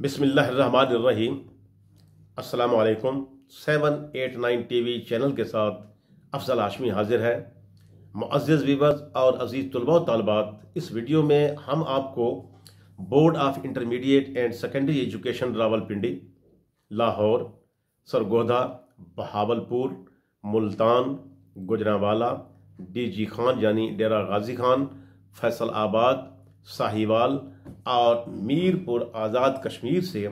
बिस्मिल्लाहिर्रहमानिर्रहीम। अस्सलाम वालेकुम। 789 टीवी चैनल के साथ अफजल हाशमी हाजिर है। मुअज़्ज़िज़ व्यूअर्स और अजीज़ तलबा व तालिबात, इस वीडियो में हम आपको board of intermediate and secondary education Rawalpindi, Lahore, Sargodha, Bahawalpur, Multan, Gujranwala, DG Khan यानी डेरा गाजी खान, फैसलाबाद, साहिवाल और मीरपुर आज़ाद कश्मीर से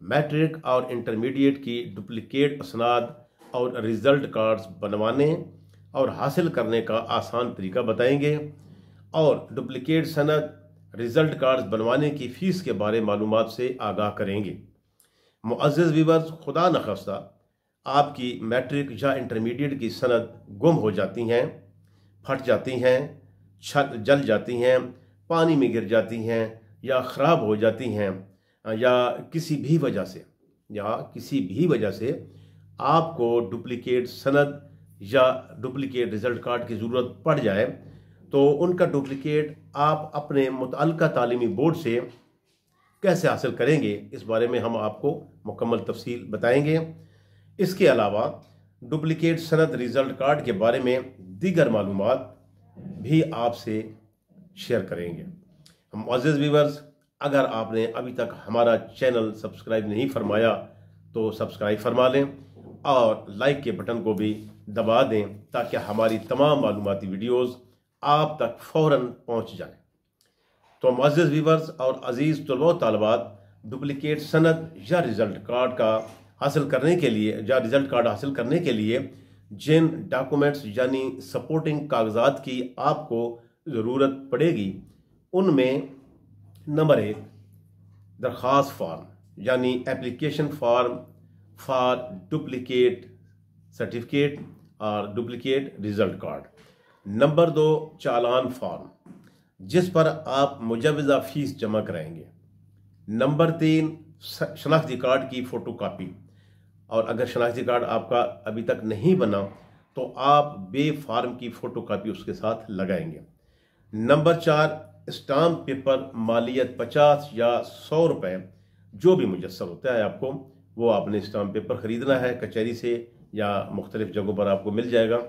मैट्रिक और इंटरमीडिएट की डुप्लिकेट असनाद और रिज़ल्ट कार्ड्स बनवाने और हासिल करने का आसान तरीका बताएंगे और डुप्लिकेट सनद रिज़ल्ट कार्ड्स बनवाने की फ़ीस के बारे मालूमात से आगाह करेंगे। मुअज़्ज़िज़ व्यूअर्स, खुदा न खास्ता आपकी मैट्रिक या इंटरमीडिएट की सनद गुम हो जाती हैं, फट जाती हैं, जल जाती हैं, पानी में गिर जाती हैं या ख़राब हो जाती हैं या किसी भी वजह से आपको डुप्लिकेट सनद या डुप्लिकेट रिज़ल्ट कार्ड की ज़रूरत पड़ जाए तो उनका डुप्लिकेट आप अपने मुतअल्लिका तालीमी बोर्ड से कैसे हासिल करेंगे, इस बारे में हम आपको मुकम्मल तफसील बताएंगे। इसके अलावा डुप्लिकेट सनद रिज़ल्ट कार्ड के बारे में दीगर मालूमात भी आपसे शेयर करेंगे। मुअज़्ज़िज़ व्यूअर्स, अगर आपने अभी तक हमारा चैनल सब्सक्राइब नहीं फरमाया तो सब्सक्राइब फरमा लें और लाइक के बटन को भी दबा दें ताकि हमारी तमाम मालूमाती वीडियोस आप तक फ़ौरन पहुंच जाएं। तो मुअज़्ज़िज़ व्यूअर्स और अजीज़ तलबा व तालिबात, डुप्लिकेट सनद या रिज़ल्ट कार्ड हासिल करने के लिए जिन डॉक्यूमेंट्स यानी सपोर्टिंग कागजात की आपको ज़रूरत पड़ेगी उनमें नंबर 1 दरख्वास्त फार्म यानी application farm for duplicate certificate और डुप्लिकेट रिज़ल्ट कार्ड। नंबर 2 चालान फार्म जिस पर आप मुजवज़ा फ़ीस जमा कराएंगे। नंबर 3 शनाख्ती कार्ड की फ़ोटो कापी, और अगर शनाख्ती कार्ड आपका अभी तक नहीं बना तो आप बे फार्म की फ़ोटो कापी उसके साथ लगाएंगे। नंबर 4 स्टाम्प पेपर मालियत 50 या 100 रुपये जो भी मुयस्सर होता है आपको, वो आपने स्टाम्प पेपर ख़रीदना है कचहरी से या मुख्तलिफ जगहों पर आपको मिल जाएगा,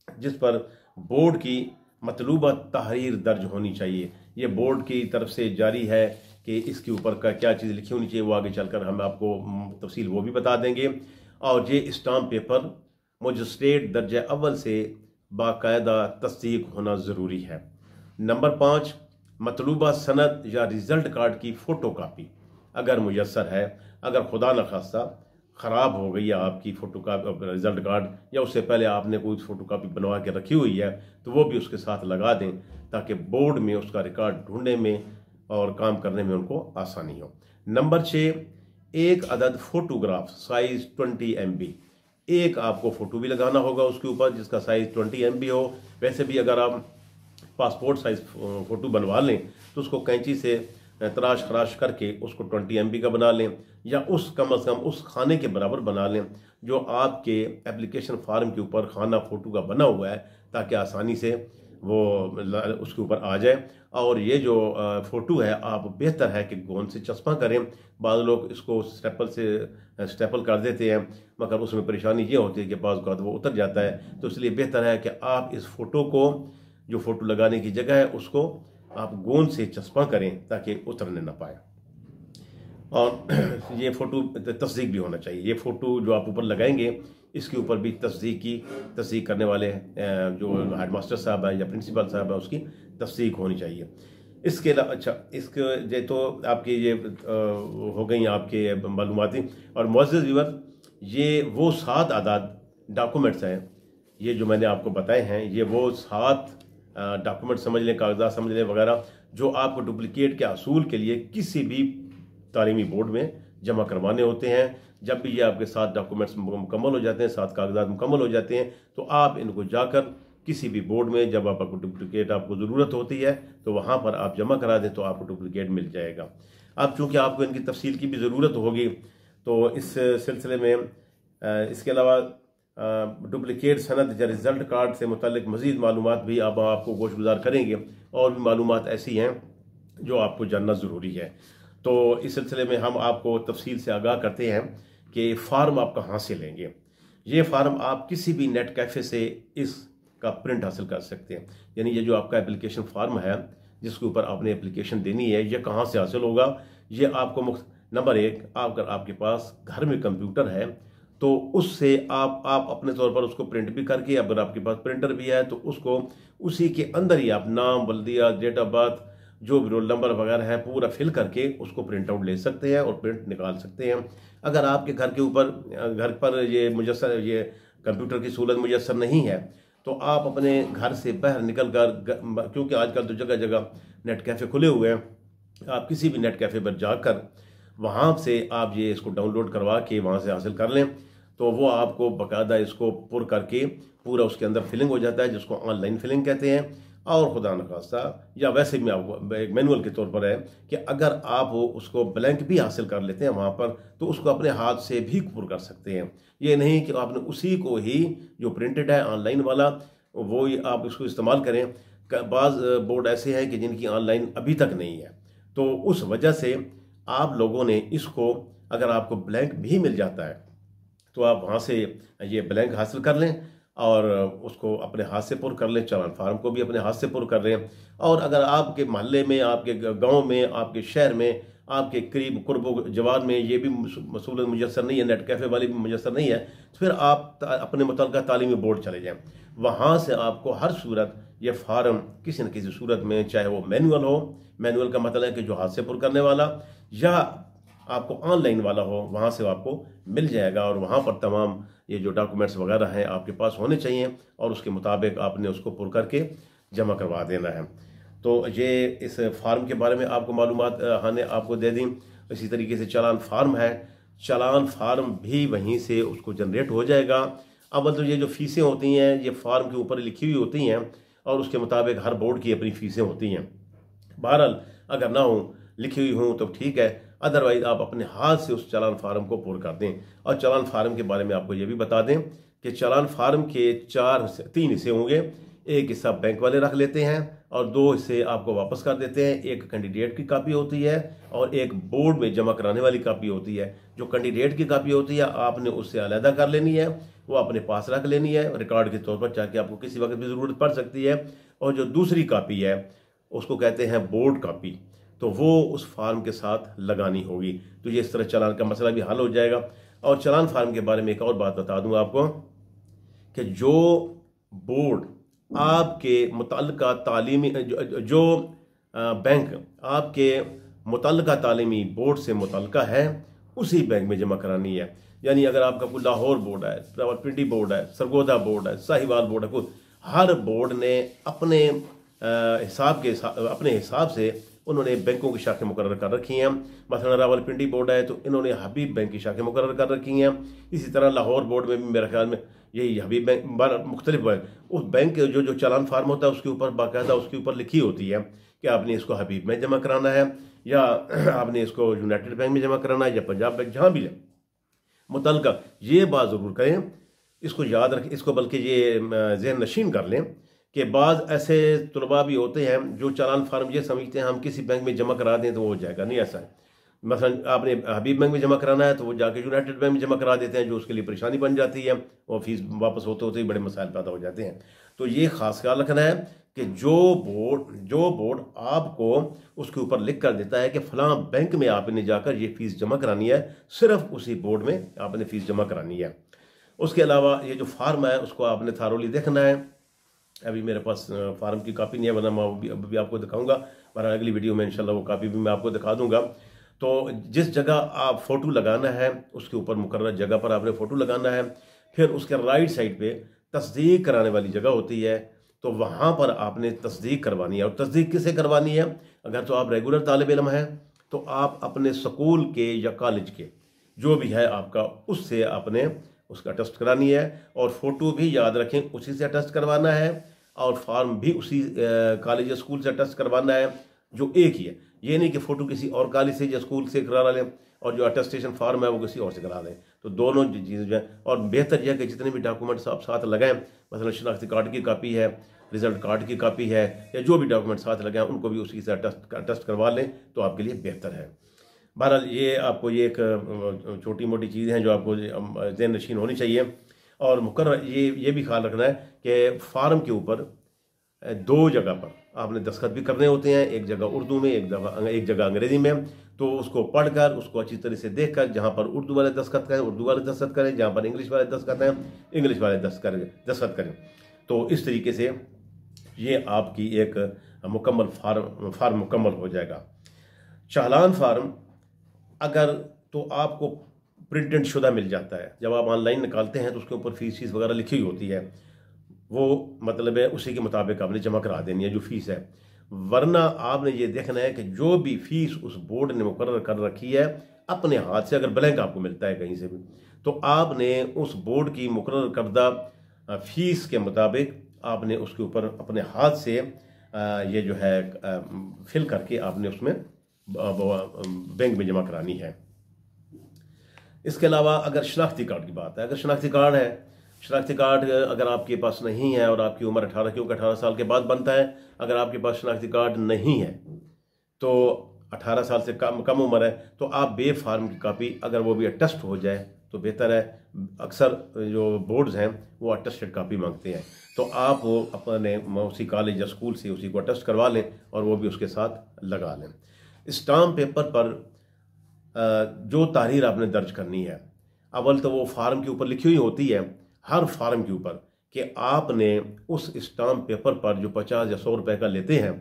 जिस पर बोर्ड की मतलूबा तहरीर दर्ज होनी चाहिए। ये बोर्ड की तरफ से जारी है कि इसके ऊपर का क्या चीज़ लिखी होनी चाहिए, वो आगे चलकर हम आपको तफसील वो भी बता देंगे। और ये स्टाम्प पेपर मजिस्ट्रेट दर्जा अव्वल से बाकायदा तस्दीक होना ज़रूरी है। नंबर 5 मतलूबा सनद या रिज़ल्ट कार्ड की फ़ोटो कापी अगर मुयस्सर है। अगर खुदा न खास्ता ख़राब हो गई है आपकी फ़ोटो कापी रिज़ल्ट कार्ड, या उससे पहले आपने कोई फ़ोटो कापी बनवा के रखी हुई है, तो वो भी उसके साथ लगा दें ताकि बोर्ड में उसका रिकॉर्ड ढूंढने में और काम करने में उनको आसानी हो। नंबर 6 एक अदद फ़ोटोग्राफ साइज़ 20 MB, एक आपको फ़ोटो भी लगाना होगा उसके ऊपर जिसका साइज़ 20 MB हो। वैसे भी अगर आप पासपोर्ट साइज़ फ़ोटो बनवा लें तो उसको कैंची से तराश खराश करके उसको 20 MB का बना लें, या उस कम अज़ कम उस खाने के बराबर बना लें जो आपके एप्लीकेशन फार्म के ऊपर खाना फ़ोटो का बना हुआ है, ताकि आसानी से वो उसके ऊपर आ जाए। और ये जो फ़ोटो है आप बेहतर है कि गोंद से चस्पा करें। बाद लोग इसको स्टेपल कर देते हैं, मगर उसमें परेशानी ये होती है कि बाज़ औक़ात वो उतर जाता है। तो इसलिए बेहतर है कि आप इस फ़ोटो को, जो फ़ोटो लगाने की जगह है, उसको आप गोंद से चस्पा करें ताकि उतरने ना पाए। और ये फ़ोटो तस्दीक भी होना चाहिए। ये फ़ोटो जो आप ऊपर लगाएंगे इसके ऊपर भी तस्दीक करने वाले जो हेड मास्टर साहब है या प्रिंसिपल साहब है उसकी तस्दीक होनी चाहिए। इसके अलावा इसके तो आपकी ये हो गई आपके मालूमाती। और मुअज़्ज़िज़ व्यूअर्स, ये वो 7 आदाद डॉक्यूमेंट्स हैं, ये जो मैंने आपको बताए हैं, ये वो 7 डॉक्यूमेंट समझ लें, कागजात समझ लें वगैरह, जो आपको डुप्लिकेट के असूल के लिए किसी भी तालीमी बोर्ड में जमा करवाने होते हैं। जब भी ये आपके 7 डॉक्यूमेंट्स मुकम्मल हो जाते हैं, 7 कागजात मुकम्मल हो जाते हैं, तो आप इनको जाकर किसी भी बोर्ड में जब आपको डुप्लिकेट आपको ज़रूरत होती है तो वहाँ पर आप जमा करा दें तो आपको डुप्लिकेट मिल जाएगा। अब चूँकि आपको इनकी तफसील की भी ज़रूरत होगी तो इस सिलसिले में इसके अलावा डुप्लिकेट सनद या रिज़ल्ट कार्ड से मुतालिक मज़ीद मालूमात भी आपको गोशगुजार करेंगे, और भी मालूमात ऐसी हैं जो आपको जानना ज़रूरी है। तो इस सिलसिले में हम आपको तफसील से आगाह करते हैं कि फ़ार्म आप कहाँ से लेंगे। ये फ़ार्म आप किसी भी नेट कैफ़े से इसका प्रिंट हासिल कर सकते हैं। यानी ये जो आपका एप्लीकेशन फ़ार्म है जिसके ऊपर आपने एप्लीकेशन देनी है, ये कहाँ से हासिल होगा। ये आपको नंबर एक, अगर आपके पास घर में कंप्यूटर है तो उससे आप अपने तौर पर उसको प्रिंट भी करके, अगर आपके पास प्रिंटर भी है तो उसको उसी के अंदर ही आप नाम, बल्दिया, डेट ऑफ बर्थ, जो भी रोल नंबर वगैरह है पूरा फिल करके उसको प्रिंट आउट ले सकते हैं और प्रिंट निकाल सकते हैं। अगर आपके घर पर ये मुयस्सर, ये कंप्यूटर की सहूलत मुयस्सर नहीं है तो आप अपने घर से बाहर निकल कर, क्योंकि आजकल तो जगह जगह नेट कैफ़े खुले हुए हैं, आप किसी भी नेट कैफ़े पर जाकर वहाँ से आप ये इसको डाउनलोड करवा के वहाँ से हासिल कर लें तो वो आपको बाकायदा इसको पुर करके पूरा उसके अंदर फिलिंग हो जाता है, जिसको ऑनलाइन फिलिंग कहते हैं। और खुदा न खास्ता, या वैसे भी आपको एक मैनुअल के तौर पर है कि अगर आप उसको ब्लैंक भी हासिल कर लेते हैं वहाँ पर तो उसको अपने हाथ से भी पुर कर सकते हैं। ये नहीं कि आपने उसी को ही जो प्रिंटेड है ऑनलाइन वाला वो ही आप इसको इस्तेमाल करें। बाज़ बोर्ड ऐसे हैं कि जिनकी ऑनलाइन अभी तक नहीं है, तो उस वजह से आप लोगों ने इसको, अगर आपको ब्लैंक भी मिल जाता है तो आप वहाँ से ये ब्लैंक हासिल कर लें और उसको अपने हाथ से पुर कर लें। चालान फार्म को भी अपने हाथ से पुर कर लें। और अगर आपके मोहल्ले में, आपके गांव में, आपके शहर में, आपके करीब कुर्ब जवान में ये भी सहूलत मुयस्सर नहीं है, नेट कैफ़े वाली भी मुयस्सर नहीं है, तो फिर आप अपने मुतल्लिका तालीमी बोर्ड चले जाएँ। वहाँ से आपको हर सूरत ये फार्म किसी न किसी सूरत में, चाहे वो मैनुअल हो, मैनुअल का मतलब है कि जो हाथ से पुर करने वाला, या आपको ऑनलाइन वाला हो, वहाँ से आपको मिल जाएगा। और वहाँ पर तमाम ये जो डॉक्यूमेंट्स वगैरह हैं आपके पास होने चाहिए और उसके मुताबिक आपने उसको पुर करके जमा करवा देना है। तो ये इस फार्म के बारे में आपको मालूमात हमने आपको दे दी। इसी तरीके से चालान फार्म है, चालान फार्म भी वहीं से उसको जनरेट हो जाएगा। अब तो ये जो फ़ीसें होती हैं ये फार्म के ऊपर लिखी हुई होती हैं और उसके मुताबिक हर बोर्ड की अपनी फ़ीसें होती हैं। बहरहाल अगर ना हो, लिखी हुई हों तो ठीक है, अदरवाइज आप अपने हाथ से उस चालान फार्म को पुर कर दें। और चालान फार्म के बारे में आपको ये भी बता दें कि चालान फार्म के 3 हिस्से होंगे। एक हिस्सा बैंक वाले रख लेते हैं और 2 हिस्से आपको वापस कर देते हैं। एक कैंडिडेट की कापी होती है और एक बोर्ड में जमा कराने वाली कापी होती है। जो कैंडिडेट की कापी होती है आपने उससे अलहदा कर लेनी है, वो अपने पास रख लेनी है रिकॉर्ड के तौर पर, चाहे आपको किसी वक्त भी ज़रूरत पड़ सकती है। और जो दूसरी कापी है उसको कहते हैं बोर्ड कापी, तो वो उस फार्म के साथ लगानी होगी। तो ये इस तरह चालान का मसला भी हल हो जाएगा। और चालान फार्म के बारे में एक और बात बता दूं आपको कि जो बोर्ड आपके मुतल्लिका तालीमी, जो बैंक आपके मुतल्लिका तालीमी बोर्ड से मुतल्लिका है उसी बैंक में जमा करानी है। यानी अगर आपका कोई लाहौर बोर्ड है, रावलपिंडी बोर्ड है, सरगोदा बोर्ड है, साहिवाल बोर्ड है, कोई हर बोर्ड ने अपने हिसाब से उन्होंने बैंकों की शाखें मुकर्रर कर रखी हैं। मसलन रावलपिंडी बोर्ड है तो इन्होंने हबीब बैंक की शाखें मुकर्रर कर रखी हैं। इसी तरह लाहौर बोर्ड में भी मेरे ख्याल में यही हबीब बैंक, मुख्तलिफ बैंक, उस बैंक के जो चालान फार्म होता है उसके ऊपर बाकायदा उसके ऊपर लिखी होती है कि आपने इसको हबीब में जमा कराना है या आपने इसको यूनाइटेड बैंक में जमा कराना है या पंजाब बैंक, जहाँ भी है मुतल्लिका। ये बात ज़रूर करें, इसको याद रखें, इसको बल्कि ये ज़हन नशीन कर लें कि बाद ऐसे तलबा भी होते हैं जो चालान फार्म ये समझते हैं हम किसी बैंक में जमा करा दें तो वो हो जाएगा। नहीं, ऐसा है। मसलन आपने हबीब बैंक में जमा कराना है तो वो जाके यूनाइटेड बैंक में जमा करा देते हैं, जो उसके लिए परेशानी बन जाती है और फीस वापस होते होते ही बड़े मसाइल पैदा हो जाते हैं। तो ये खास ख्याल रखना है कि जो बोर्ड आपको उसके ऊपर लिख कर देता है कि फलां बैंक में आपने जाकर ये फ़ीस जमा करानी है, सिर्फ उसी बोर्ड में आपने फ़ीस जमा करानी है। उसके अलावा ये जो फार्म है उसको आपने थारोली देखना है। अभी मेरे पास फार्म की कापी नहीं है, वरना मैं अभी आपको दिखाऊंगा, वरना अगली वीडियो में इंशाल्लाह वो कापी भी मैं आपको दिखा दूंगा। तो जिस जगह आप फ़ोटो लगाना है उसके ऊपर मुकर्रर जगह पर आपने फ़ोटो लगाना है। फिर उसके राइट साइड पे तस्दीक कराने वाली जगह होती है, तो वहाँ पर आपने तस्दीक करवानी है। और तस्दीक किसे करवानी है? अगर तो आप रेगुलर तालिब इल्म हैं तो आप अपने स्कूल के या कॉलेज के जो भी है आपका, उससे आपने उसका टेस्ट करानी है। और फ़ोटो भी याद रखें उसी से टेस्ट करवाना है और फॉर्म भी उसी कॉलेज या स्कूल से टेस्ट करवाना है जो एक ही है। ये नहीं कि फ़ोटो किसी और कॉलेज से या स्कूल से करा लें और जो अटेस्टेशन फार्म है वो किसी और से करा दें। तो दोनों चीज़ें जो है, और बेहतर यह है कि जितने भी डॉक्यूमेंट्स आप साथ लगाएं, मतलब शनाख्ती कार्ड की कापी है, रिजल्ट कार्ड की कापी है, या जो भी डॉक्यूमेंट साथ लगाएं उनको भी उसी से टेस्ट करवा लें तो आपके लिए बेहतर है। बहरहाल ये आपको ये एक छोटी मोटी चीज़ें हैं जो आपको ज़हन नशीन होनी चाहिए। और मुकर्रर ये भी ख्याल रखना है कि फार्म के ऊपर दो जगह पर आपने दस्तखत भी करने होते हैं, एक जगह उर्दू में, एक जगह अंग्रेज़ी में। तो उसको पढ़कर, उसको अच्छी तरह से देखकर, जहाँ पर उर्दू वाले दस्तखत करें उर्दू वाले दस्तखत करें, जहाँ पर इंग्लिश वाले दस्तखत हैं इंग्लिश वाले दस्तखत करें। तो इस तरीके से ये आपकी एक मुकम्मल फार्म मुकम्मल हो जाएगा। चालान फार्म अगर तो आपको प्रिंटेड शुदा मिल जाता है, जब आप ऑनलाइन निकालते हैं तो उसके ऊपर फीस वगैरह लिखी हुई होती है, वो मतलब है उसी के मुताबिक आपने जमा करा देनी है जो फीस है। वरना आपने ये देखना है कि जो भी फीस उस बोर्ड ने मुकर्रर कर रखी है अपने हाथ से, अगर ब्लैंक आपको मिलता है कहीं से भी, तो आपने उस बोर्ड की मुकर्रर करदा फीस के मुताबिक आपने उसके ऊपर अपने हाथ से ये जो है फिल करके आपने उसमें बैंक में जमा करानी है। इसके अलावा अगर शनाख्ती कार्ड की बात है, अगर शनाख्ती कार्ड है, शनाख्ती कार्ड अगर आपके पास नहीं है और आपकी उम्र 18, क्योंकि 18 साल के बाद बनता है, अगर आपके पास शनाख्ती कार्ड नहीं है तो 18 साल से कम उम्र है, तो आप बे फार्म की कापी, अगर वो भी अटेस्ट हो जाए तो बेहतर है। अक्सर जो बोर्ड्स हैं वो अटेस्टेड कापी मांगते हैं, तो आप वो अपने उसी कॉलेज या स्कूल से उसी को अटेस्ट करवा लें और वो भी उसके साथ लगा लें। स्टाम्प पेपर पर जो तारीख आपने दर्ज करनी है, अव्वल तो वो फार्म के ऊपर लिखी हुई होती है, हर फार्म के ऊपर, कि आपने उस स्टाम्प पेपर पर जो 50 या 100 रुपए का लेते हैं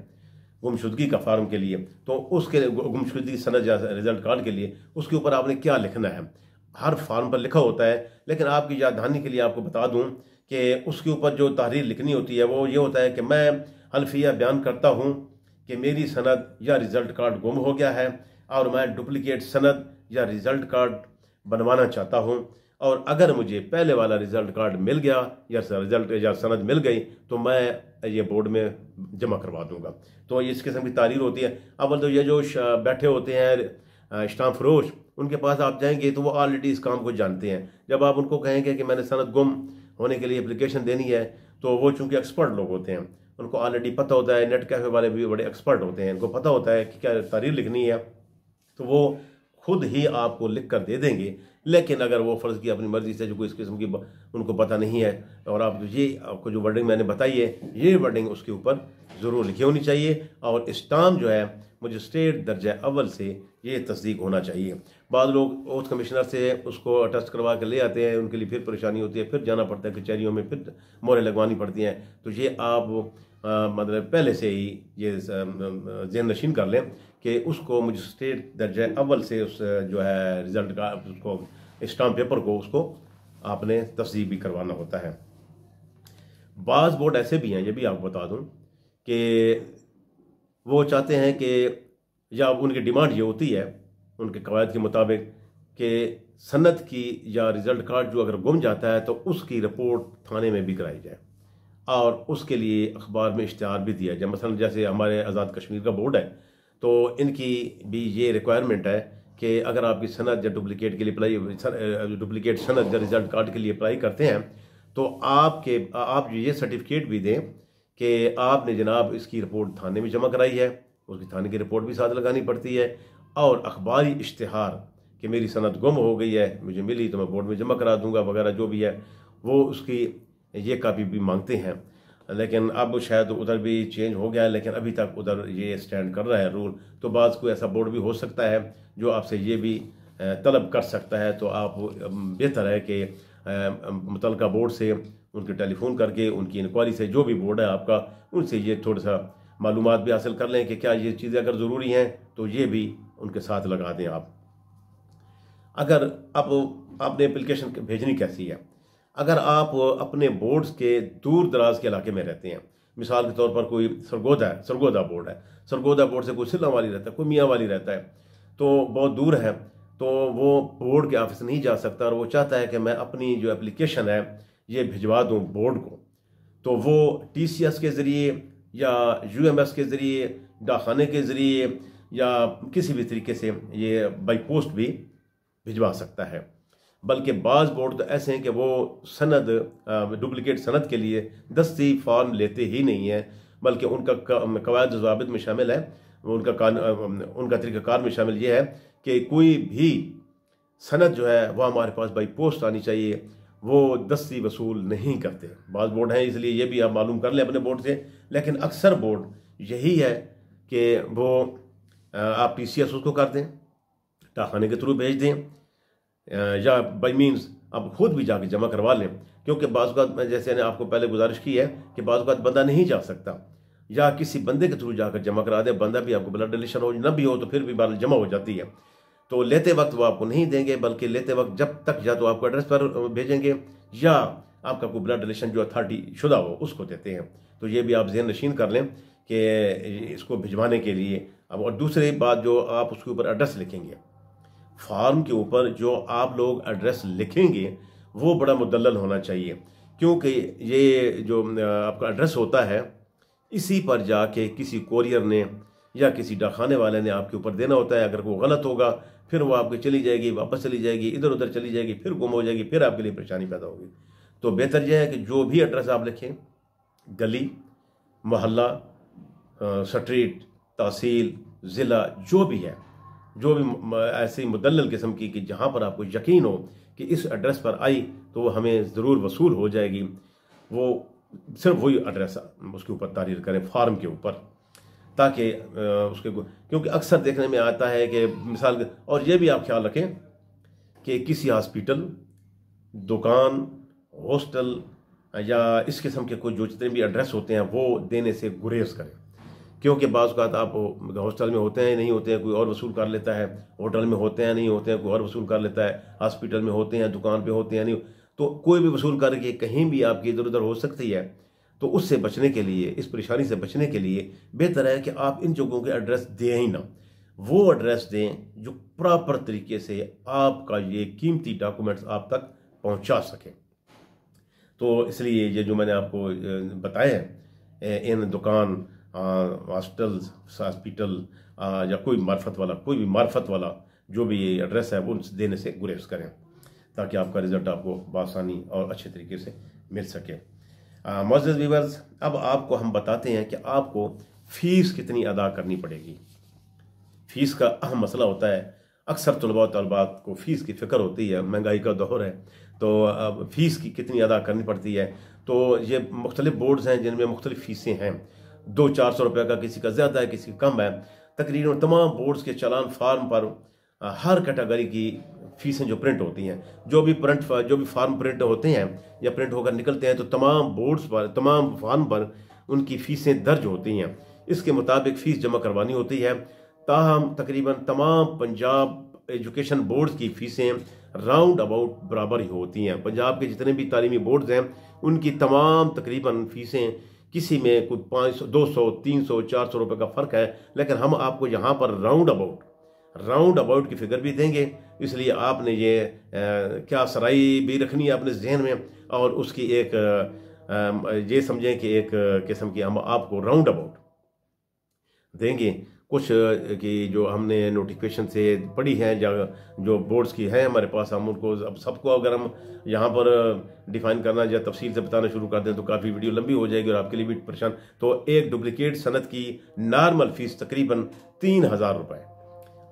गुमशुदगी का फार्म के लिए, तो उसके गुमशुदगी सनद या रिजल्ट कार्ड के लिए उसके ऊपर आपने क्या लिखना है, हर फार्म पर लिखा होता है। लेकिन आपकी याद दहानी के लिए आपको बता दूं कि उसके ऊपर जो तारीख लिखनी होती है वो ये होता है कि मैं हल्फिया बयान करता हूं कि मेरी सनद या रिजल्ट कार्ड गुम हो गया है और मैं डुप्लीकेट सनद या रिजल्ट कार्ड बनवाना चाहता हूं, और अगर मुझे पहले वाला रिजल्ट कार्ड मिल गया या रिजल्ट या सनद मिल गई तो मैं ये बोर्ड में जमा करवा दूंगा। तो इस किस्म की तारीख होती है। अव्वल तो ये जो बैठे होते हैं स्टाम्प फरोश, उनके पास आप जाएंगे तो वो ऑलरेडी इस काम को जानते हैं। जब आप उनको कहेंगे कि मैंने सनद गुम होने के लिए एप्लीकेशन देनी है, तो वो चूंकि एक्सपर्ट लोग होते हैं, उनको ऑलरेडी पता होता है, नेट कैफे वाले भी बड़े एक्सपर्ट होते हैं, उनको पता होता है कि क्या तारीख लिखनी है, तो वो खुद ही आपको लिख कर दे देंगे। लेकिन अगर वो फ़र्ज़ की अपनी मर्ज़ी से जो कोई इस किस्म की उनको पता नहीं है, और आपको जो वर्डिंग मैंने बताई है, ये वर्डिंग उसके ऊपर ज़रूर लिखी होनी चाहिए, और स्टाम्प जो है मजिस्ट्रेट दर्जा अव्वल से ये तस्दीक होना चाहिए। बाद लोग ओथ कमिश्नर से उसको अटेस्ट करवा के ले आते हैं, उनके लिए फिर परेशानी होती है, फिर जाना पड़ता है कचहरियों में, फिर मोहरें लगवानी पड़ती हैं। तो ये आप मतलब पहले से ही ये ज़हन नशीन कर लें कि उसको मजिस्ट्रेट दर्जा अव्वल से उस जो है रिजल्ट का उसको स्टाम्प पेपर को उसको आपने तस्दीक भी करवाना होता है। बाज़ बोर्ड ऐसे भी हैं, ये भी आपको बता दूं, कि वो चाहते हैं कि, या उनकी डिमांड ये होती है उनके कवायद के मुताबिक कि सनद की या रिजल्ट कार्ड जो अगर गुम जाता है तो उसकी रिपोर्ट थाने में भी कराई जाए और उसके लिए अखबार में इश्तिहार भी दिया जाए। मसलन जैसे हमारे आज़ाद कश्मीर का बोर्ड है, तो इनकी भी ये रिक्वायरमेंट है कि अगर आपकी सनद या डुप्लीकेट के लिए डुप्लीकेट सनद या रिजल्ट कार्ड के लिए अप्लाई करते हैं, तो आप ये सर्टिफिकेट भी दें कि आपने जनाब इसकी रिपोर्ट थाने में जमा कराई है, उसकी थाने की रिपोर्ट भी साथ लगानी पड़ती है, और अखबारी इश्तिहार कि मेरी सनद गुम हो गई है, मुझे मिली तो मैं बोर्ड में जमा करा दूंगा वगैरह जो भी है, वो उसकी ये कापी भी मांगते हैं। लेकिन अब शायद उधर भी चेंज हो गया है, लेकिन अभी तक उधर ये स्टैंड कर रहा है रूल। तो बाज़ कोई ऐसा बोर्ड भी हो सकता है जो आपसे ये भी तलब कर सकता है, तो आप बेहतर है कि मुतल्लिका बोर्ड से उनके टेलीफोन करके, उनकी इंक्वायरी से, जो भी बोर्ड है आपका, उनसे ये थोड़ा सा मालूमात भी हासिल कर लें कि क्या ये चीज़ें अगर ज़रूरी हैं तो ये भी उनके साथ लगा दें आप। अगर अब आपने एप्लीकेशन भेजनी कैसी है, अगर आप अपने बोर्ड्स के दूर दराज के इलाके में रहते हैं, मिसाल के तौर पर कोई सरगोदा बोर्ड है, सरगोदा बोर्ड से कोई सिल्ला वाली रहता है, कोई मियाँ वाली रहता है, तो बहुत दूर है, तो वो बोर्ड के ऑफिस नहीं जा सकता और वो चाहता है कि मैं अपनी जो एप्लीकेशन है ये भिजवा दूं बोर्ड को, तो वो TCS के ज़रिए या UMS के ज़रिए, डाकखाने के ज़रिए या किसी भी तरीके से ये बाई पोस्ट भी भिजवा सकता है। बल्कि बाज़ बोर्ड तो ऐसे हैं कि वो सनद डुप्लीकेट सनद के लिए दस्ती फॉर्म लेते ही नहीं है, बल्कि उनका कवायद ज़वाबित में शामिल है उनका तरीक़ाकार में शामिल ये है कि कोई भी सनद जो है वह हमारे पास बाई पोस्ट आनी चाहिए, वो दस्ती वसूल नहीं करते। बाज़ बोर्ड हैं, इसलिए ये भी आप मालूम कर लें अपने बोर्ड से, लेकिन अक्सर बोर्ड यही है कि वो आप PCS उसको कर दें, डाकखाने के थ्रू भेज दें, या बाई मीन्स आप खुद भी जाके जमा करवा लें, क्योंकि बाज़ औक़ात मैं जैसे ने आपको पहले गुजारिश की है कि बाज़ औक़ात बंदा नहीं जा सकता, या किसी बंदे के थ्रू जाकर जमा करा दें, बंदा भी आपको ब्लड रिलेशन हो न भी हो तो फिर भी बाल जमा हो जाती है, तो लेते वक्त वो आपको नहीं देंगे, बल्कि लेते वक्त जब तक या तो आपको एड्रेस पर भेजेंगे या आपका कोई ब्लड रिलेशन जो अथॉरिटी शुदा हो उसको देते हैं। तो ये भी आप ज़हन नशीन कर लें कि इसको भिजवाने के लिए। अब और दूसरी बात, जो आप उसके ऊपर एड्रेस लिखेंगे, फार्म के ऊपर जो आप लोग एड्रेस लिखेंगे वो बड़ा मुदल्लल होना चाहिए, क्योंकि ये जो आपका एड्रेस होता है इसी पर जाके किसी कोरियर ने या किसी डाकखाने वाले ने आपके ऊपर देना होता है। अगर वो गलत होगा फिर वो आपकी चली जाएगी, वापस चली जाएगी, इधर उधर चली जाएगी, फिर गुम हो जाएगी, फिर आपके लिए परेशानी पैदा होगी। तो बेहतर यह है कि जो भी एड्रेस आप लिखें, गली, मोहल्ला, स्ट्रीट, तहसील, ज़िला, जो भी है, जो भी ऐसी मुदल्लल किस्म की कि जहाँ पर आपको यकीन हो कि इस एड्रेस पर आई तो वो हमें ज़रूर वसूल हो जाएगी, वो सिर्फ वही एड्रेस उसके ऊपर तारीर करें फार्म के ऊपर, ताकि उसके, क्योंकि अक्सर देखने में आता है कि मिसाल, और ये भी आप ख्याल रखें कि किसी हॉस्पिटल, दुकान, हॉस्टल या इस किस्म के कोई जो जितने भी एड्रेस होते हैं वो देने से गुरेज करें, क्योंकि बाज़ औक़ात आप हॉस्टल में होते हैं नहीं होते हैं, कोई और वसूल कर लेता है, होटल में होते हैं नहीं होते हैं, कोई और वसूल कर लेता है, हॉस्पिटल में होते हैं, दुकान पे होते हैं नहीं, तो कोई भी वसूल करके कहीं भी आपकी इधर उधर हो सकती है। तो उससे बचने के लिए, इस परेशानी से बचने के लिए बेहतर है कि आप इन जगहों के एड्रेस दें ही ना, वो एड्रेस दें जो प्रॉपर तरीके से आपका ये कीमती डॉक्यूमेंट्स आप तक पहुंचा सकें। तो इसलिए ये जो मैंने आपको बताया है, इन दुकान, हॉस्पिटल या कोई भी मार्फत वाला जो भी ये एड्रेस है वो देने से गुरेज करें, ताकि आपका रिजल्ट आपको बआसानी और अच्छे तरीके से मिल सके। मुअज़्ज़िज़ व्यूअर्स, अब आपको हम बताते हैं कि आपको फ़ीस कितनी अदा करनी पड़ेगी। फ़ीस का अहम मसला होता है, अक्सर तलबा और तलबात को फ़ीस की फ़िक्र होती है, महंगाई का दौर है, तो फ़ीस की कितनी अदा करनी पड़ती है। तो ये मुख्तलिफ बोर्ड्स हैं जिनमें मुख्तलिफ फ़ीसें हैं, 200-400 रुपये का, किसी का ज़्यादा है, किसी का कम है। तकरीबन तमाम बोर्ड्स के चालान फार्म पर हर कैटेगरी की फ़ीसें जो प्रिंट होती हैं, जो भी फार्म प्रिंट होते हैं या प्रिंट होकर निकलते हैं, तो तमाम बोर्ड्स पर, तमाम फार्म पर उनकी फ़ीसें दर्ज होती हैं। इसके मुताबिक फ़ीस जमा करवानी होती है। ताहम तकरीबन तमाम पंजाब एजुकेशन बोर्ड की फ़ीसें राउंड अबाउट बराबर ही होती हैं। पंजाब के जितने भी तालीमी बोर्ड्स हैं उनकी तमाम तकरीबन फ़ीसें, किसी में कोई 500, 200, 300, 400 रुपये का फ़र्क है, लेकिन हम आपको यहाँ पर राउंड अबाउट की फिगर भी देंगे। इसलिए आपने ये क्या सराई भी रखनी है अपने जहन में, और उसकी एक ये समझें कि एक किस्म की हम आपको राउंड अबाउट देंगे। कुछ कि जो हमने नोटिफिकेशन से पढ़ी हैं, जो बोर्ड्स की हैं हमारे पास, हम उनको अब सबको अगर हम यहाँ पर डिफाइन करना या तफसील से बताना शुरू कर दें तो काफ़ी वीडियो लंबी हो जाएगी और आपके लिए भी परेशान। तो एक डुप्लीकेट सनद की नॉर्मल फ़ीस तकरीबन 3000 रुपये।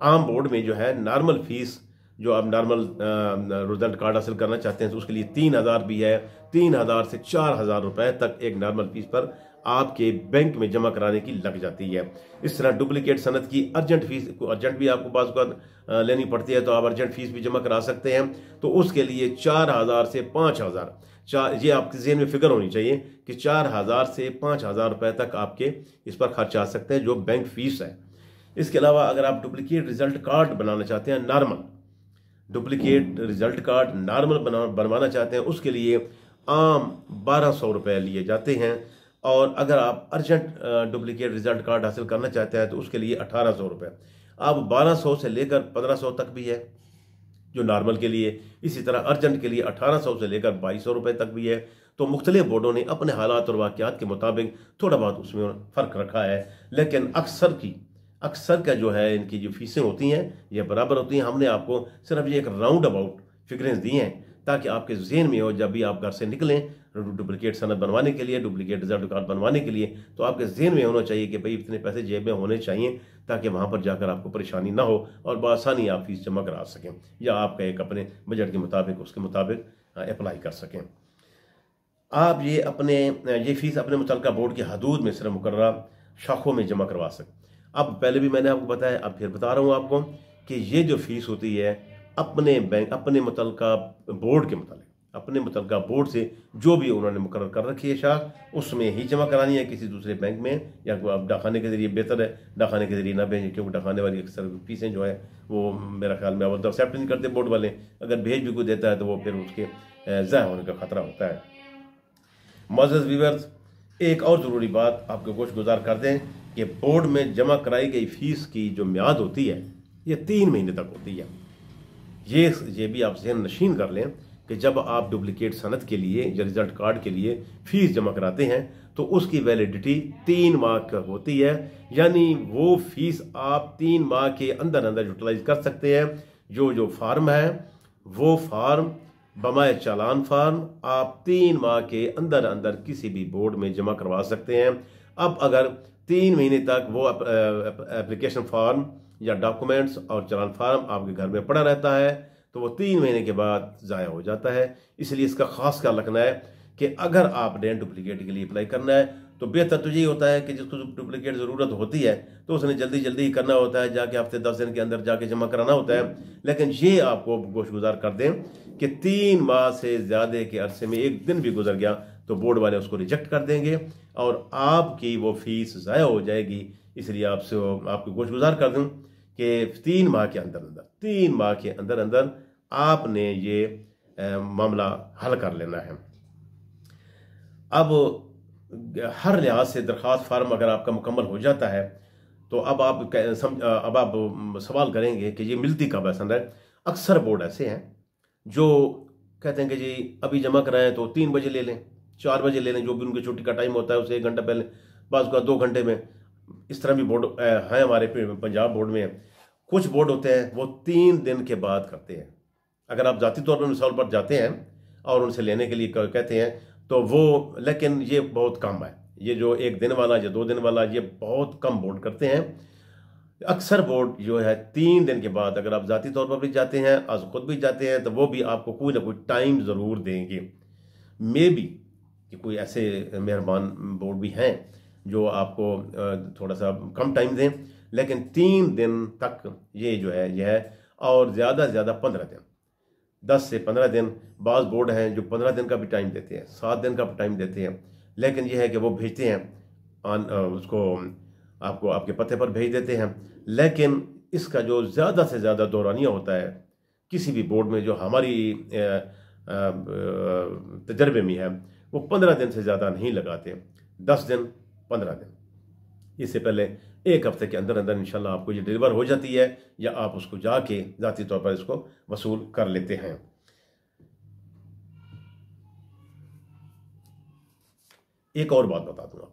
आम बोर्ड में जो है नॉर्मल फ़ीस, जो आप नॉर्मल रिजल्ट कार्ड हासिल करना चाहते हैं तो उसके लिए 3000 भी है। 3000 से 4000 रुपये तक एक नॉर्मल फ़ीस पर आपके बैंक में जमा कराने की लग जाती है। इस तरह डुप्लीकेट सनद की अर्जेंट फ़ीस, अर्जेंट भी आपको बाज़ औक़ात लेनी पड़ती है, तो आप अर्जेंट फ़ीस भी जमा करा सकते हैं। तो उसके लिए 4000 से 5000, ये आपके ज़हन में फ़िक्र होनी चाहिए कि 4000 से 5000 रुपये तक आपके इस पर खर्च आ सकते हैं, जो बैंक फ़ीस है। इसके अलावा अगर आप डुप्लीकेट रिजल्ट कार्ड बनाना चाहते हैं, normal duplicate result card normal बनवाना चाहते हैं, उसके लिए आम 1200 रुपये लिए जाते हैं। और अगर आप अर्जेंट डुप्लीकेट रिजल्ट कार्ड हासिल करना चाहते हैं तो उसके लिए 1800 रुपये। अब 1200 से लेकर 1500 तक भी है जो नॉर्मल के लिए। इसी तरह अर्जेंट के लिए 1800 से लेकर 2200 रुपये तक भी है। तो मुख्तलिफ बोर्डों ने अपने हालात और वाक़यात के मुताबिक थोड़ा बहुत उसमें फ़र्क रखा है, लेकिन अक्सर का जो है इनकी जो फ़ीसें होती हैं ये बराबर होती हैं। हमने आपको सिर्फ ये एक राउंड अबाउट फिगरें दी हैं ताकि आपके जहन में हो जब भी आप घर से निकलें डुप्लीकेट सनद बनवाने के लिए, डुप्लीकेट रिजल्ट कार्ड बनवाने के लिए, तो आपके जहन में होना चाहिए कि भाई इतने पैसे जेब में होने चाहिए ताकि वहाँ पर जाकर आपको परेशानी ना हो और बआसानी आप फीस जमा करा सकें या आपका एक अपने बजट के मुताबिक उसके मुताबिक अप्लाई कर सकें। आप ये फ़ीस अपने मुतल्लिका बोर्ड की हदूद में सिर्फ मुकर्ररा शाखों में जमा करवा सकते। अब पहले भी मैंने आपको बताया, अब फिर बता रहा हूँ आपको कि ये जो फ़ीस होती है अपने मुतल्लिका बोर्ड के मुताबिक, अपने मुतल्लिका बोर्ड से जो भी उन्होंने मुकर्रर कर रखी है शाख, उसमें ही जमा करानी है, किसी दूसरे बैंक में या आप डाकखाने के ज़रिए बेहतर है डाकखाने के ज़रिए ना भेजें, क्योंकि डाकखाने वाली अक्सर फीसें जो है वो मेरा ख्याल में अब एक्सेप्ट नहीं करते बोर्ड वाले। अगर भेज भी कोई देता है तो वो फिर उसके ज़ाया होने का ख़तरा होता है। मुअज़्ज़ज़ व्यूअर्स, एक और ज़रूरी बात आपको गोश गुजार कर दें कि बोर्ड में जमा कराई गई फ़ीस की जो म्याद होती है ये 3 महीने तक होती है। ये भी आप ज़हन नशीन कर लें कि जब आप डुप्लीकेट सनद के लिए या रिजल्ट कार्ड के लिए फ़ीस जमा कराते हैं तो उसकी वैलिडिटी 3 माह का होती है, यानी वो फ़ीस आप 3 माह के अंदर अंदर यूटिलाइज कर सकते हैं। जो फार्म है वो फार्म बमाए चालान फार्म आप 3 माह के अंदर अंदर किसी भी बोर्ड में जमा करवा सकते हैं। अब अगर 3 महीने तक वो एप्लीकेशन फार्म या डॉक्यूमेंट्स और चालान फार्म आपके घर में पड़ा रहता है तो वो 3 महीने के बाद ज़ाया हो जाता है। इसलिए इसका खास ख्याल रखना है कि अगर आपने डुप्लीकेट के लिए अप्लाई करना है तो बेहतर तो यही होता है कि जिसको डुप्लीकेट ज़रूरत होती है तो उसने जल्दी जल्दी ही करना होता है, जाके हफ्ते 10 दिन के अंदर जाके जमा कराना होता है। लेकिन ये आपको गोशगुजार कर दें कि 3 माह से ज़्यादा के अरसे में एक दिन भी गुजर गया तो बोर्ड वाले उसको रिजेक्ट कर देंगे और आपकी वो फीस ज़ाया हो जाएगी। इसलिए आपको गोशगुजार कर दूँ कि 3 माह के अंदर अंदर आपने ये मामला हल कर लेना है। अब हर लिहाज से दरख्वास्त फार्म अगर आपका मुकम्मल हो जाता है तो अब आप सवाल करेंगे कि ये मिलती कब है सनद। अक्सर बोर्ड ऐसे हैं जो कहते हैं कि जी अभी जमा कराएं तो 3 बजे ले लें, 4 बजे ले लें, जो भी उनकी छुट्टी का टाइम होता है उससे 1 घंटा पहले, बाज़ का 2 घंटे में। इस तरह भी बोर्ड हैं हमारे पंजाब बोर्ड में। कुछ बोर्ड होते हैं वो 3 दिन के बाद करते हैं। अगर आप ज़ाती तौर पर मिसाल पर जाते हैं और उनसे लेने के लिए कहते हैं तो वो, लेकिन ये बहुत कम है, ये जो 1 दिन वाला या 2 दिन वाला ये बहुत कम बोर्ड करते हैं। अक्सर बोर्ड जो है 3 दिन के बाद, अगर आप ज़ाती तौर पर भी जाते हैं आज खुद भी जाते हैं तो वो भी आपको कोई ना कोई टाइम ज़रूर देंगे। मे बी कि कोई ऐसे मेहरबान बोर्ड भी हैं जो आपको थोड़ा सा कम टाइम दें, लेकिन 3 दिन तक ये जो है यह है, और ज़्यादा से ज़्यादा 15 दिन, 10 से 15 दिन। बाज़ बोर्ड हैं जो 15 दिन का भी टाइम देते हैं, 7 दिन का भी टाइम देते हैं, लेकिन यह है कि वो भेजते हैं उसको आपको आपके पते पर भेज देते हैं। लेकिन इसका जो ज़्यादा से ज़्यादा दौरानिया होता है किसी भी बोर्ड में जो हमारी तजर्बे में है वो 15 दिन से ज़्यादा नहीं लगाते, 10 दिन 15 दिन। इससे पहले 1 हफ्ते के अंदर अंदर इंशाल्लाह आपको ये डिलीवर हो जाती है या आप उसको जाके ज़ाती तौर पर इसको वसूल कर लेते हैं। एक और बात बता दूंगा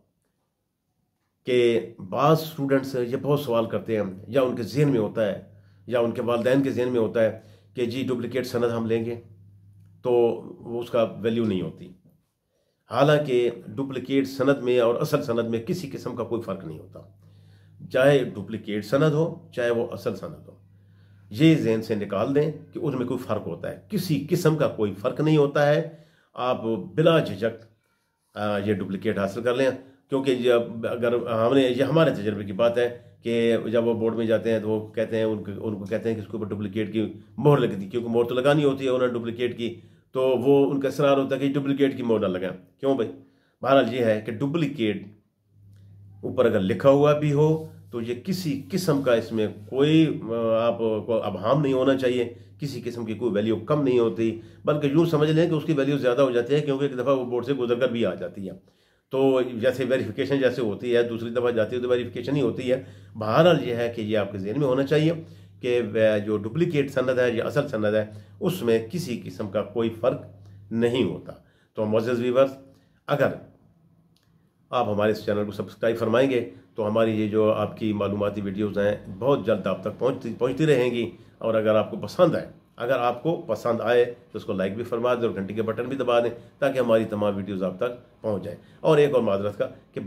कि बाज़ स्टूडेंट्स ये बहुत सवाल करते हैं या उनके जहन में होता है या उनके वालिदैन के जहन में होता है कि जी डुप्लीकेट सनद हम लेंगे तो उसका वैल्यू नहीं होती। हालांकि डुप्लीकेट सनद में और असल सनद में किसी किस्म का कोई फ़र्क नहीं होता, चाहे डुप्लीकेट सनद हो चाहे वो असल सनद हो। ये जहन से निकाल दें कि उसमें कोई फ़र्क होता है, किसी किस्म का कोई फ़र्क नहीं होता है। आप बिला झिझक ये डुप्लीकेट हासिल कर लें, क्योंकि जब अगर ये हमारे तजर्बे की बात है कि जब वो बोर्ड में जाते हैं तो वो कहते हैं उनको कहते हैं कि इसके ऊपर डुप्लीकेट की मोहर लगी थी, क्योंकि मोहर तो लगानी होती है उन्होंने डुप्लीकेट की, तो वो उनका इसरार होता है कि डुप्लीकेट की मोहर ना लगाएं। क्यों भाई? बहरहाल ये है कि डुप्लीकेट ऊपर अगर लिखा हुआ भी हो तो ये किसी किस्म का इसमें कोई आपको अभाम नहीं होना चाहिए, किसी किस्म की कोई वैल्यू कम नहीं होती, बल्कि यूँ समझ लें कि उसकी वैल्यू ज़्यादा हो जाती है, क्योंकि एक दफ़ा वो बोर्ड से गुजर कर भी आ जाती है। तो जैसे वेरिफिकेशन जैसे होती है, दूसरी दफ़ा जाती है तो वेरिफिकेशन ही होती है। बहरहाल ये है कि ये आपके ज़हन में होना चाहिए कि जो डुप्लीकेट सनद है या असल सनद है उसमें किसी किस्म का कोई फ़र्क नहीं होता। तो मुअज़्ज़ज़ व्यूअर्स, अगर आप हमारे इस चैनल को सब्सक्राइब फरमाएंगे तो हमारी ये जो आपकी मालूमाती वीडियोज़ हैं बहुत जल्द आप तक पहुँचती रहेंगी। और अगर आपको पसंद आए अगर आपको पसंद आए तो उसको लाइक भी फरमा दें और घंटी के बटन भी दबा दें ताकि हमारी तमाम वीडियोज़ आप तक पहुँच जाए। और एक और माजरत का कि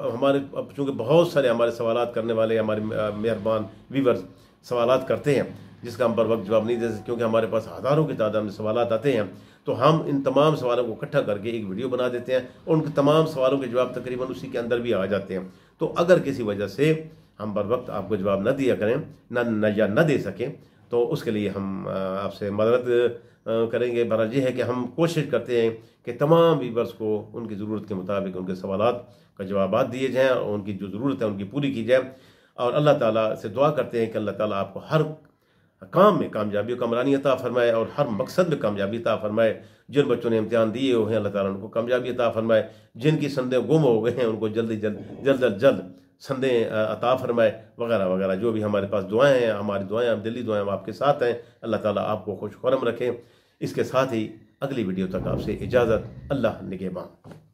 हमारे चूँकि बहुत सारे हमारे सवालात करने वाले हमारे मेहरबान व्यूवर्स सवालात करते हैं जिसका हम बर वक्त जवाब नहीं दे सकते, क्योंकि हमारे पास हज़ारों की तादाद में सवालात आते हैं। तो हम इन तमाम सवालों को इकट्ठा करके एक वीडियो बना देते हैं और उनके तमाम सवालों के जवाब तकरीबन उसी के अंदर भी आ जाते हैं। तो अगर किसी वजह से हम बर वक्त आपको जवाब न दिया करें न दे सकें तो उसके लिए हम आपसे मदद करेंगे। बहरहाल ये है कि हम कोशिश करते हैं कि तमाम व्यूअर्स को उनकी ज़रूरत के मुताबिक उनके सवालात का जवाब दिए जाएँ और उनकी जो ज़रूरत है उनकी पूरी की जाए। और अल्लाह ताला से दुआ करते हैं कि अल्लाह ताला आपको हर काम में कामयाबी और कमरानी अता फरमाए और हर मकसद में कामयाबी अता फरमाए। जिन बच्चों ने इम्तिहान दिए हुए हैं अल्लाह ताला उनको कामयाबी अता फरमाए। जिनकी संदेह गुम हो गए हैं उनको जल्द संदेह अता फरमाए वगैरह वगैरह। जो भी हमारे पास दुआएं हैं, हमारी दुआएं दिली दुआएं आपके साथ हैं। अल्लाह ताला आपको खुश खुरम रखें। इसके साथ ही अगली वीडियो तक आपसे इजाज़त। अल्लाह निगहबान।